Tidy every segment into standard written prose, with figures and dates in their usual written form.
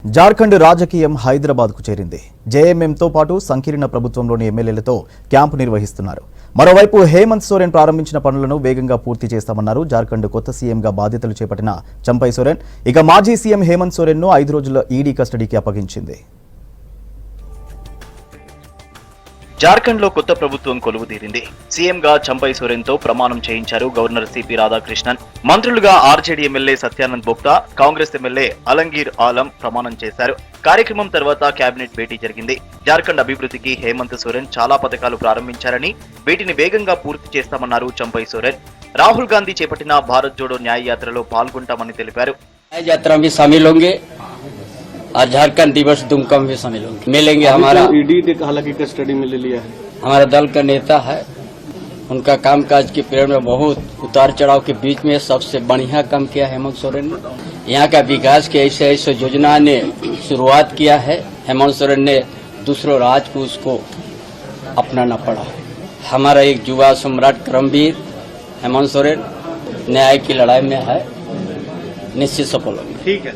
జార్ఖండ్ రాజకీయం హైదరాబాద్ కు చేరింది. జేఎంఎంతో పాటు సంకీర్ణ ప్రభుత్వంలోని ఎమ్మెల్యేలతో క్యాంపు నిర్వహిస్తున్నారు. మరోవైపు హేమంత్ సోరెన్ ప్రారంభించిన పనులను వేగంగా పూర్తి చేస్తామన్నారు జార్ఖండ్ కొత్త సీఎంగా బాధ్యతలు చేపట్టిన చంపై సోరెన్. ఇక మాజీ సీఎం హేమంత్ సోరెన్ను 5 రోజుల ఈడీ కస్టడీకి అప్పగించింది. జార్ఖండ్ లో కొత్త ప్రభుత్వం కొలువుదీరింది. సీఎంగా చంపై సోరెన్తో ప్రమాణం చేయించారు గవర్నర్ సిపి రాధాకృష్ణన్. మంత్రులుగా RJD MLA Satyanand Bhokta, Congress MLA Alamgir Alam ప్రమాణం చేశారు. కార్యక్రమం తర్వాత కేబినెట్ భేటీ జరిగింది. జార్ఖండ్ అభివృద్ధికి హేమంత్ సోరెన్ చాలా పథకాలు ప్రారంభించారని, వీటిని వేగంగా పూర్తి చేస్తామన్నారు చంపై సోరెన్. రాహుల్ గాంధీ చేపట్టిన భారత్ జోడో న్యాయ యాత్రలో పాల్గొంటామని తెలిపారు. और झारखंड दिवस दुमका में भी शामिल होंगे, मिलेंगे। हमारा ईडी ने हालांकि कस्टडी में ले लिया है। हमारा दल का नेता है, उनका कामकाज की पीरियड में बहुत उतार चढ़ाव के बीच में सबसे बढ़िया काम किया हेमंत सोरेन ने। यहाँ का विकास के ऐसे ऐसे योजना ने शुरुआत किया है। हेमंत सोरेन ने दूसरों राज को उसको अपनाना पड़ा। हमारा एक युवा सम्राट क्रमवीर हेमंत सोरेन न्याय की लड़ाई में है, निश्चित सफल होंगे। ठीक है।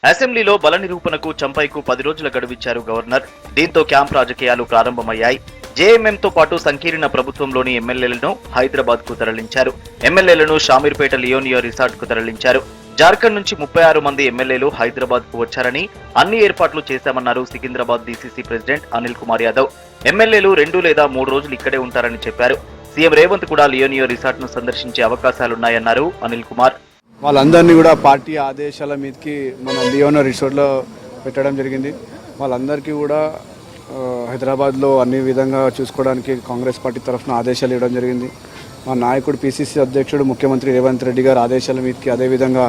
అసెంబ్లీలో బల నిరూపణకు చంపైకు 10 రోజుల గడువిచ్చారు గవర్నర్. దీంతో క్యాంప్ రాజకీయాలు ప్రారంభమయ్యాయి. జేఎంఎంతో పాటు సంకీర్ణ ప్రభుత్వంలోని ఎమ్మెల్యేలను హైదరాబాద్ కు తరలించారు. ఎమ్మెల్యేలను షామీర్పేట లియోనియో రిసార్ట్ కు తరలించారు. జార్ఖండ్ నుంచి 36 మంది ఎమ్మెల్యేలు హైదరాబాద్ కు వచ్చారని, అన్ని ఏర్పాట్లు చేశామన్నారు సికింద్రాబాద్ డీసీసీ ప్రెసిడెంట్ అనిల్ కుమార్ యాదవ్. ఎమ్మెల్యేలు 2 లేదా 3 రోజులు ఇక్కడే ఉంటారని చెప్పారు. సీఎం రేవంత్ కూడా లియోనియో రిసార్ట్ ను సందర్శించే అవకాశాలున్నాయన్నారు అనిల్ కుమార్. వాళ్ళందరినీ కూడా పార్టీ ఆదేశాల మీదకి మన లియోనో రిసార్ట్లో పెట్టడం జరిగింది. వాళ్ళందరికీ కూడా హైదరాబాద్లో అన్ని విధంగా చూసుకోవడానికి కాంగ్రెస్ పార్టీ తరఫున ఆదేశాలు ఇవ్వడం జరిగింది. మా నాయకుడు పిసిసి అధ్యక్షుడు ముఖ్యమంత్రి రేవంత్ రెడ్డి గారు ఆదేశాల మీదకి, అదేవిధంగా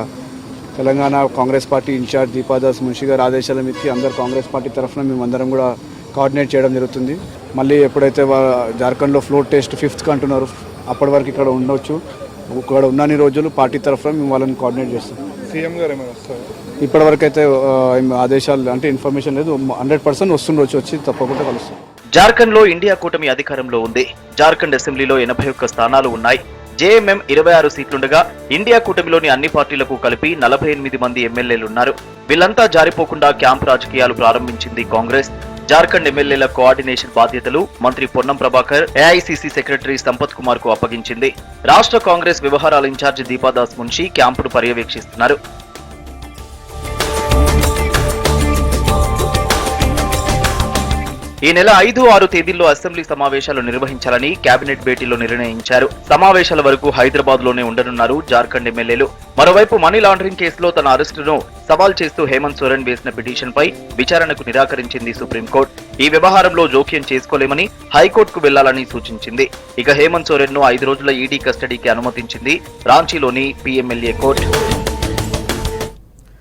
తెలంగాణ కాంగ్రెస్ పార్టీ ఇన్ఛార్జ్ దీపాదాస్ మున్షి గారు ఆదేశాల మీదకి అందరు కాంగ్రెస్ పార్టీ తరఫున మేమందరం కూడా కోఆర్డినేట్ చేయడం జరుగుతుంది. మళ్ళీ ఎప్పుడైతే జార్ఖండ్లో ఫ్లోర్ టెస్ట్ 5th అంటున్నారు, అప్పటి వరకు ఇక్కడ ఉండొచ్చు. ఇక్కడ ఉన్నన్ని రోజులు పార్టీ తరఫున మేము వాళ్ళని కోఆర్డినేట్ చేస్తాం. సీఎం గారు ఏమైనా వస్తారు? ఇప్పటివరకు అయితే ఆదేశాలు అంటే ఇన్ఫర్మేషన్ లేదు. 100% వస్తుండొచ్చు, వచ్చి తప్పకుండా కలుస్తాం. జార్ఖండ్ లో ఇండియా కూటమి అధికారంలో ఉంది. జార్ఖండ్ అసెంబ్లీలో 81 స్థానాలు ఉన్నాయి. జేఎంఎం 26 సీట్లుండగా ఇండియా కూటమిలోని అన్ని పార్టీలకు కలిపి 48 మంది ఎమ్మెల్యేలున్నారు. వీళ్లంతా జారిపోకుండా క్యాంప్ రాజకీయాలు ప్రారంభించింది కాంగ్రెస్. జార్ఖండ్ ఎమ్మెల్యేల కోఆర్డినేషన్ బాధ్యతలు మంత్రి పొన్నం ప్రభాకర్, ఏఐసీసీ సెక్రటరీ సంపత్ కుమార్ కు అప్పగించింది. రాష్ట్ర కాంగ్రెస్ వ్యవహారాల ఇన్ఛార్జి దీపాదాస్ మున్షి క్యాంపును పర్యవేక్షిస్తున్నారు. ఈ నెల 5, 6 తేదీల్లో అసెంబ్లీ సమావేశాలు నిర్వహించాలని కేబినెట్ భేటీలో నిర్ణయించారు. సమావేశాల వరకు హైదరాబాద్ లోనే ఉండనున్నారు జార్ఖండ్ ఎమ్మెల్యేలు. మరోవైపు మనీ లాండరింగ్ కేసులో తన అరెస్టును సవాల్ చేస్తూ హేమంత్ సోరెన్ వేసిన పిటిషన్ పై విచారణకు నిరాకరించింది సుప్రీంకోర్టు. ఈ వ్యవహారంలో జోక్యం చేసుకోలేమని హైకోర్టుకు వెళ్లాలని సూచించింది. ఇక హేమంత్ సోరెన్ ను 5 రోజుల ఈడీ కస్టడీకి అనుమతించింది రాంచీలోని పీఎంఎల్ఏ కోర్టు.